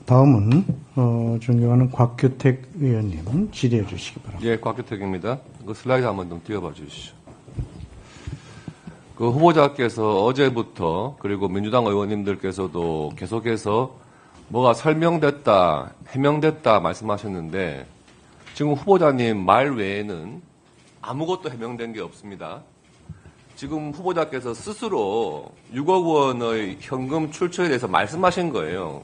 다음은 존경하는 곽규택 의원님 질의해 주시기 바랍니다. 예, 곽규택입니다. 그 슬라이드 한번 좀 띄워봐 주시죠. 그 후보자께서 어제부터 그리고 민주당 의원님들께서도 계속해서 뭐가 설명됐다, 해명됐다 말씀하셨는데 지금 후보자님 말 외에는 아무것도 해명된 게 없습니다. 지금 후보자께서 스스로 6억 원의 현금 출처에 대해서 말씀하신 거예요.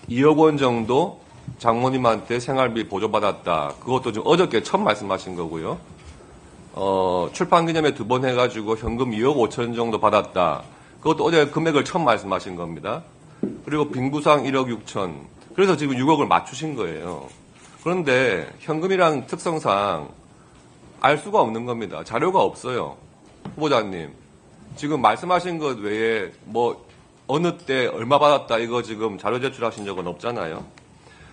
2억 원 정도 장모님한테 생활비 보조받았다. 그것도 좀 어저께 처음 말씀하신 거고요. 출판 기념회 2번 해가지고 현금 2억 5천 정도 받았다. 그것도 어제 금액을 처음 말씀하신 겁니다. 그리고 빙부상 1억 6천. 그래서 지금 6억을 맞추신 거예요. 그런데 현금이란 특성상 알 수가 없는 겁니다. 자료가 없어요. 후보자님. 지금 말씀하신 것 외에 뭐 어느 때 얼마 받았다 이거 지금 자료 제출하신 적은 없잖아요.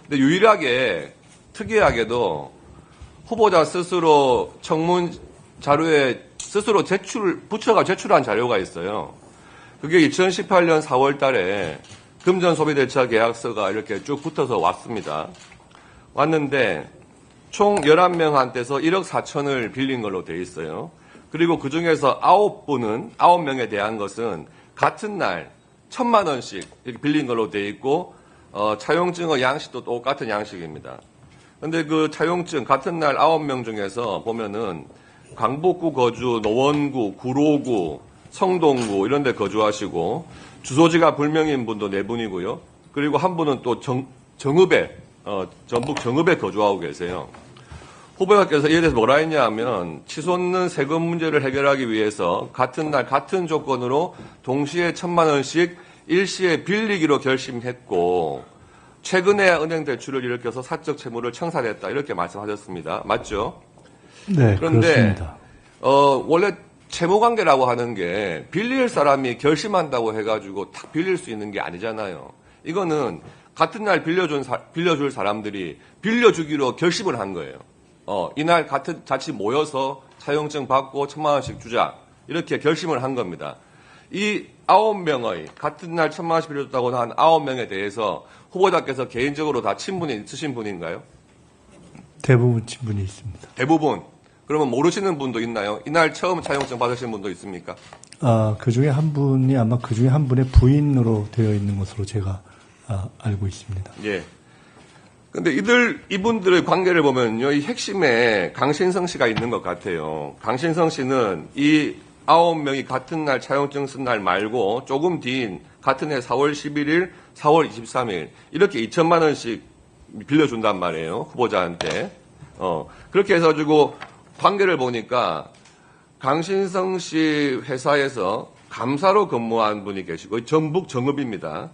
근데 유일하게 특이하게도 후보자 스스로 청문 자료에 스스로 부처가 제출한 자료가 있어요. 그게 2018년 4월 달에 금전소비대차 계약서가 이렇게 쭉 붙어서 왔습니다. 왔는데 총 11명한테서 1억 4천을 빌린 걸로 돼 있어요. 그리고 그중에서 9명에 대한 것은 같은 날 1,000만 원씩 이렇게 빌린 걸로 돼 있고 차용증의 양식도 똑같은 양식입니다. 근데 그 차용증 같은 날 9명 중에서 보면은 강북구 거주, 노원구, 구로구, 성동구 이런 데 거주하시고 주소지가 불명인 분도 4분이고요. 그리고 한 분은 또 정읍에 전북 정읍에 거주하고 계세요. 후보자께서 이에 대해서 뭐라 했냐 하면 치솟는 세금 문제를 해결하기 위해서 같은 날 같은 조건으로 동시에 1,000만 원씩 일시에 빌리기로 결심했고 최근에 은행 대출을 일으켜서 사적 채무를 청산했다 이렇게 말씀하셨습니다. 맞죠? 네, 그런데 그렇습니다. 원래 채무관계라고 하는 게 빌릴 사람이 결심한다고 해가지고 탁 빌릴 수 있는 게 아니잖아요. 이거는 같은 날 빌려줄 사람들이 빌려주기로 결심을 한 거예요. 이날 같이 모여서 차용증 받고 1,000만 원씩 주자. 이렇게 결심을 한 겁니다. 이 9명의 같은 날 1,000만 원씩 빌려줬다고 한 9명에 대해서 후보자께서 개인적으로 다 친분이 있으신 분인가요? 대부분 친분이 있습니다. 대부분. 그러면 모르시는 분도 있나요? 이날 처음 차용증 받으신 분도 있습니까? 그중에 한 분이 아마 그중에 한 분의 부인으로 되어 있는 것으로 제가 알고 있습니다. 예. 근데 이분들의 관계를 보면요, 이 핵심에 강신성 씨가 있는 것 같아요. 강신성 씨는 이 9명이 같은 날 차용증 쓴 날 말고 조금 뒤인 같은 해 4월 11일, 4월 23일 이렇게 2,000만 원씩 빌려준단 말이에요. 후보자한테. 그렇게 해가지고 관계를 보니까 강신성 씨 회사에서 감사로 근무한 분이 계시고 전북 정읍입니다.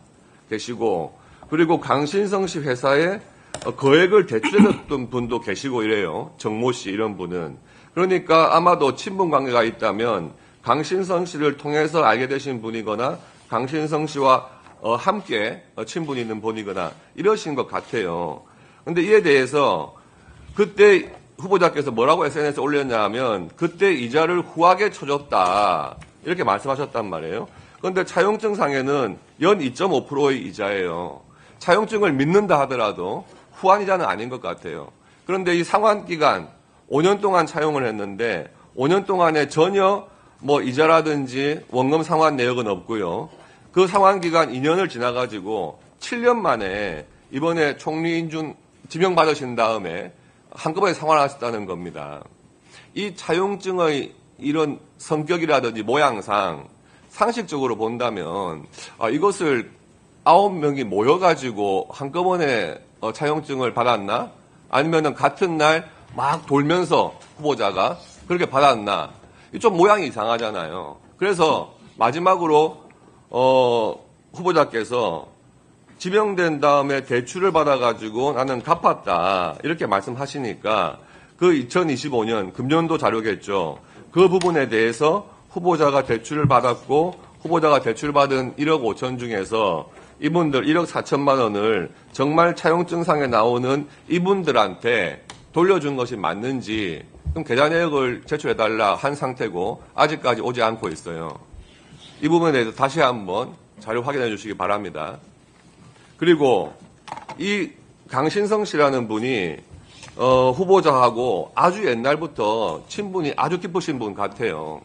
계시고 그리고 강신성 씨 회사에 거액을 대출해줬던 분도 계시고 이래요. 정모 씨 이런 분은. 그러니까 아마도 친분 관계가 있다면 강신성 씨를 통해서 알게 되신 분이거나 강신성 씨와 함께 친분이 있는 분이거나 이러신 것 같아요. 그런데 이에 대해서 그때 후보자께서 뭐라고 SNS에 올렸냐 하면 그때 이자를 후하게 쳐줬다. 이렇게 말씀하셨단 말이에요. 그런데 차용증상에는 연 2.5%의 이자예요. 차용증을 믿는다 하더라도 후한 이자는 아닌 것 같아요. 그런데 이 상환기간 5년 동안 차용을 했는데 5년 동안에 전혀 뭐 이자라든지 원금 상환 내역은 없고요. 그 상환기간 2년을 지나가지고 7년 만에 이번에 총리 인준 지명받으신 다음에 한꺼번에 상환하셨다는 겁니다. 이 차용증의 이런 성격이라든지 모양상 상식적으로 본다면 이것을 9명이 모여가지고 한꺼번에 차용증을 받았나? 아니면은 같은 날 막 돌면서 후보자가 그렇게 받았나? 좀 모양이 이상하잖아요. 그래서 마지막으로 후보자께서 지명된 다음에 대출을 받아가지고 나는 갚았다 이렇게 말씀하시니까 그 2025년 금년도 자료겠죠. 그 부분에 대해서 후보자가 대출을 받았고 후보자가 대출받은 1억 5천 중에서 이분들 1억 4천만 원을 정말 차용증상에 나오는 이분들한테 돌려준 것이 맞는지 좀 계좌 내역을 제출해달라 한 상태고 아직까지 오지 않고 있어요. 이 부분에 대해서 다시 한번 자료 확인해 주시기 바랍니다. 그리고 이 강신성 씨라는 분이 후보자하고 아주 옛날부터 친분이 아주 깊으신 분 같아요.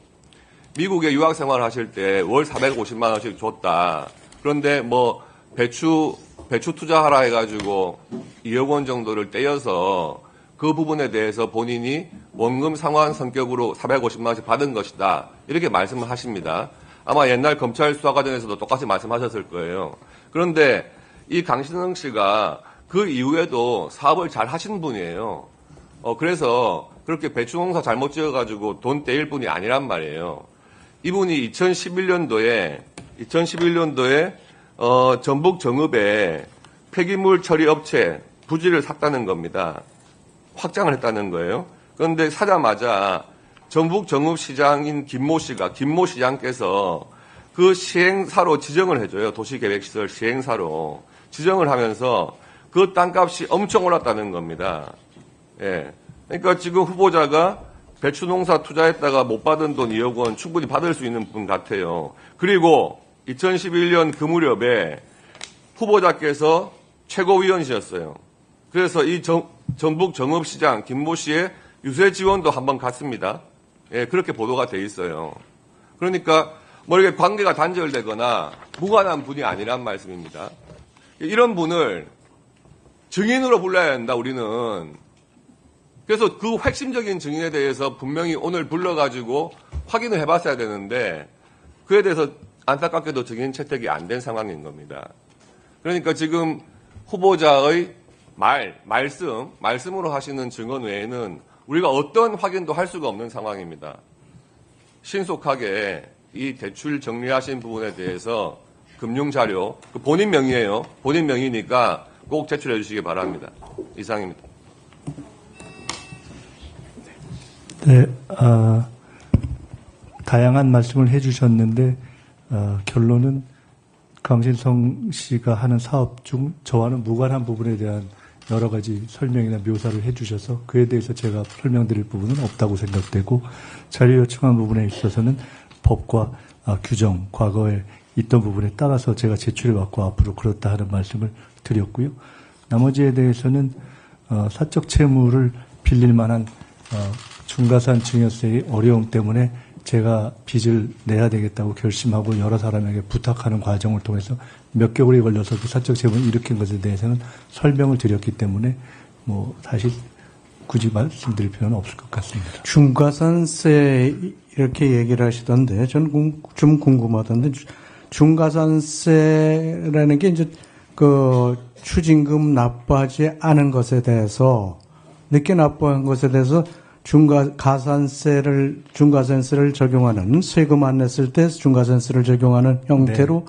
미국에 유학 생활을 하실 때 월 450만 원씩 줬다. 그런데 뭐 배추 투자하라 해가지고 2억 원 정도를 떼어서 그 부분에 대해서 본인이 원금 상환 성격으로 450만 원씩 받은 것이다. 이렇게 말씀을 하십니다. 아마 옛날 검찰 수사 과정에서도 똑같이 말씀하셨을 거예요. 그런데 이 강신성 씨가 그 이후에도 사업을 잘 하신 분이에요. 그래서 그렇게 배추농사 잘못 지어가지고 돈 떼일 분이 아니란 말이에요. 이분이 2011년도에 전북 정읍에 폐기물 처리 업체 부지를 샀다는 겁니다. 확장을 했다는 거예요. 그런데 사자마자 전북 정읍 시장인 김모 시장께서 그 시행사로 지정을 해줘요. 도시계획시설 시행사로 지정을 하면서 그 땅값이 엄청 올랐다는 겁니다. 예. 그러니까 지금 후보자가 배추 농사 투자했다가 못 받은 돈 2억 원 충분히 받을 수 있는 분 같아요. 그리고 2011년 그 무렵에 후보자께서 최고위원이셨어요. 그래서 이 전북 정읍시장 김모 씨의 유세 지원도 한번 갔습니다. 예, 그렇게 보도가 돼 있어요. 그러니까 뭐 이렇게 관계가 단절되거나 무관한 분이 아니란 말씀입니다. 이런 분을 증인으로 불러야 한다, 우리는. 그래서 그 핵심적인 증인에 대해서 분명히 오늘 불러가지고 확인을 해봤어야 되는데 그에 대해서 안타깝게도 증인 채택이 안 된 상황인 겁니다. 그러니까 지금 후보자의 말씀으로 하시는 증언 외에는 우리가 어떤 확인도 할 수가 없는 상황입니다. 신속하게 이 대출 정리하신 부분에 대해서 금융자료, 본인 명의예요. 본인 명의니까 꼭 제출해 주시기 바랍니다. 이상입니다. 네, 다양한 말씀을 해주셨는데 결론은 강신성 씨가 하는 사업 중 저와는 무관한 부분에 대한 여러 가지 설명이나 묘사를 해주셔서 그에 대해서 제가 설명드릴 부분은 없다고 생각되고 자료 요청한 부분에 있어서는 법과 규정, 과거에 있던 부분에 따라서 제가 제출해왔고 앞으로 그렇다 하는 말씀을 드렸고요. 나머지에 대해서는 사적 채무를 빌릴 만한 중과산 증여세의 어려움 때문에 제가 빚을 내야 되겠다고 결심하고 여러 사람에게 부탁하는 과정을 통해서 몇 개월이 걸려서 그 사적 채무를 일으킨 것에 대해서는 설명을 드렸기 때문에 뭐 사실 굳이 말씀드릴 필요는 없을 것 같습니다. 중과산세 이렇게 얘기를 하시던데 저는 좀 궁금하던데 중과산세라는 게 이제 그 추징금 납부하지 않은 것에 대해서 늦게 납부한 것에 대해서 중과산세를 적용하는 세금 안 냈을 때 중과산세를 적용하는 형태로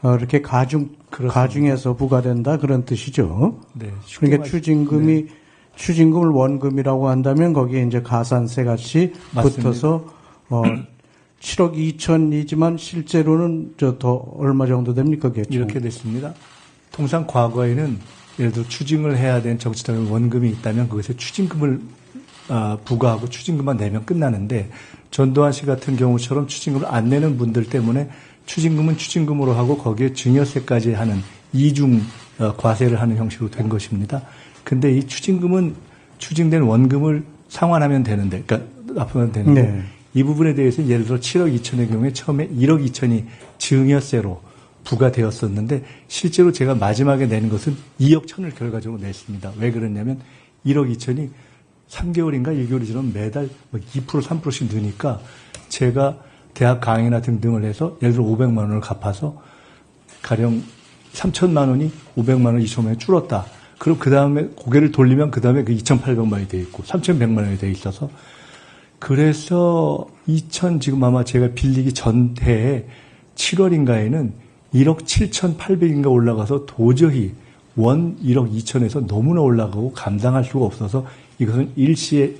네. 이렇게 가중해서 부과된다 그런 뜻이죠. 네. 그러니까 추징금을 원금이라고 한다면 거기에 이제 가산세 같이 맞습니다. 붙어서 7억 2천이지만 실제로는 더 얼마 정도 됩니까? 그게 이렇게 됐습니다. 통상 과거에는 예를 들어 추징을 해야 되는 정치적인 원금이 있다면 그것에 추징금을 부과하고 추징금만 내면 끝나는데 전두환 씨 같은 경우처럼 추징금을 안 내는 분들 때문에 추징금은 추징금으로 하고 거기에 증여세까지 하는 이중 과세를 하는 형식으로 된 것입니다. 근데 이 추징금은 추징된 원금을 상환하면 되는데, 그러니까 납부하면 되는데 네. 이 부분에 대해서는 예를 들어 7억 2천의 경우에 처음에 1억 2천이 증여세로 부과되었었는데 실제로 제가 마지막에 내는 것은 2억 1천을 결과적으로 냈습니다. 왜 그러냐면 1억 2천이 3개월인가 1개월이 지나면 매달 2% 3%씩 느니까 제가 대학 강의나 등등을 해서 예를 들어 500만 원을 갚아서 가령 3천만 원이 500만 원 2천만 원이 줄었다. 그럼 그 다음에 고개를 돌리면 그 다음에 그 2,800만 원이 돼 있고 3,100만 원이 돼 있어서 그래서 지금 아마 제가 빌리기 전 해에 7월인가에는 1억 7,800인가 올라가서 도저히 원 1억 2천에서 너무나 올라가고 감당할 수가 없어서 이것은 일시에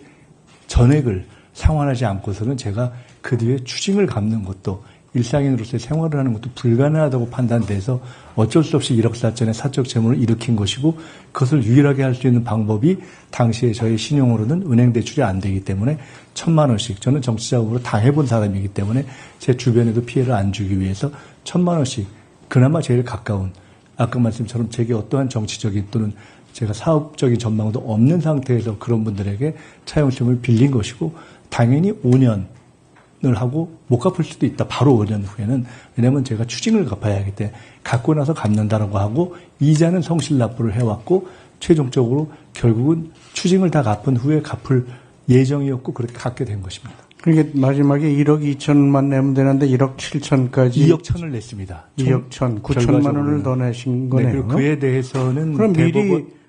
전액을 상환하지 않고서는 제가 그 뒤에 추징을 갚는 것도 일상인으로서의 생활을 하는 것도 불가능하다고 판단돼서 어쩔 수 없이 1억 4천의 사적 채무를 일으킨 것이고 그것을 유일하게 할 수 있는 방법이 당시에 저희 신용으로는 은행 대출이 안 되기 때문에 1,000만 원씩 저는 정치자금으로 당해본 사람이기 때문에 제 주변에도 피해를 안 주기 위해서 1,000만 원씩 그나마 제일 가까운 아까 말씀처럼 제게 어떠한 정치적인 또는 제가 사업적인 전망도 없는 상태에서 그런 분들에게 차용증을 빌린 것이고 당연히 5년을 하고 못 갚을 수도 있다. 바로 5년 후에는. 왜냐하면 제가 추징을 갚아야 하기 때문에 갖고 나서 갚는다라고 하고 이자는 성실납부를 해왔고 최종적으로 결국은 추징을 다 갚은 후에 갚을 예정이었고 그렇게 갚게 된 것입니다. 그러니까 마지막에 1억 2천만 내면 되는데 1억 7천까지 2억 천을 냈습니다. 2억 천, 9천만 원을 더 내신 거네요. 네, 그리고 그에 대해서는 그럼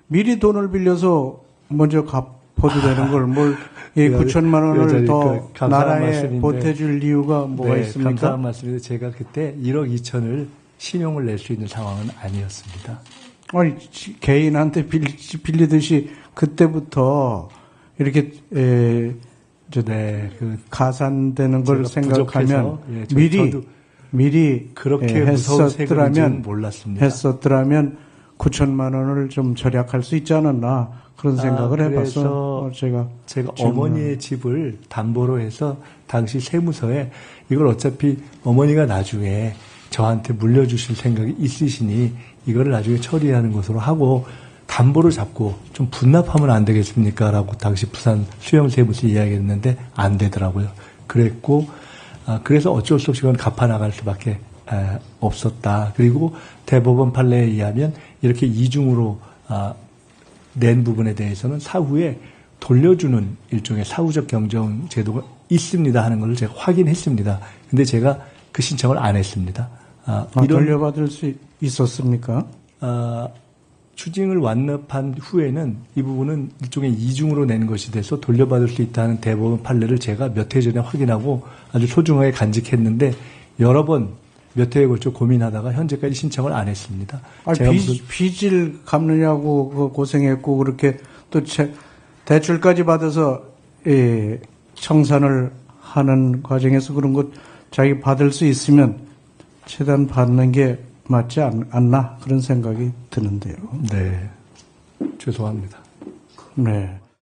미리 돈을 빌려서 먼저 갚아도 되는 걸 뭘 9천만 원을 더 나라에 보태줄 이유가 뭐가 있습니까? 감사한 말씀인데 제가 그때 1억 2천을 신용을 낼 수 있는 상황은 아니었습니다. 아니 개인한테 빌리듯이 그때부터 이렇게 가산되는 걸 생각하면 미리 그렇게 했었더라면 9천만 원을 좀 절약할 수 있지 않았나 그런 생각을 해봐서 제가 어머니의 집을 담보로 해서 당시 세무서에 이걸 어차피 어머니가 나중에 저한테 물려주실 생각이 있으시니 이거를 나중에 처리하는 것으로 하고 담보를 잡고 좀 분납하면 안 되겠습니까? 라고 당시 부산 수영세무서 이야기했는데 안 되더라고요. 그랬고 그래서 어쩔 수 없이 그건 갚아나갈 수밖에 없었다. 그리고 대법원 판례에 의하면 이렇게 이중으로 낸 부분에 대해서는 사후에 돌려주는 일종의 사후적 경정 제도가 있습니다 하는 것을 제가 확인했습니다. 근데 제가 그 신청을 안 했습니다. 돌려받을 수 있었습니까? 추징을 완납한 후에는 이 부분은 일종의 이중으로 낸 것이 돼서 돌려받을 수 있다는 대법원 판례를 제가 몇 해 전에 확인하고 아주 소중하게 간직했는데 여러 번 몇 해에 걸쳐 고민하다가 현재까지 신청을 안 했습니다. 빚을 갚느냐고 고생했고 그렇게 또 대출까지 받아서 청산을 하는 과정에서 그런 것 자기 받을 수 있으면 최대한 받는 게 맞지 않나 그런 생각이 드는데요. 네, 죄송합니다. 네.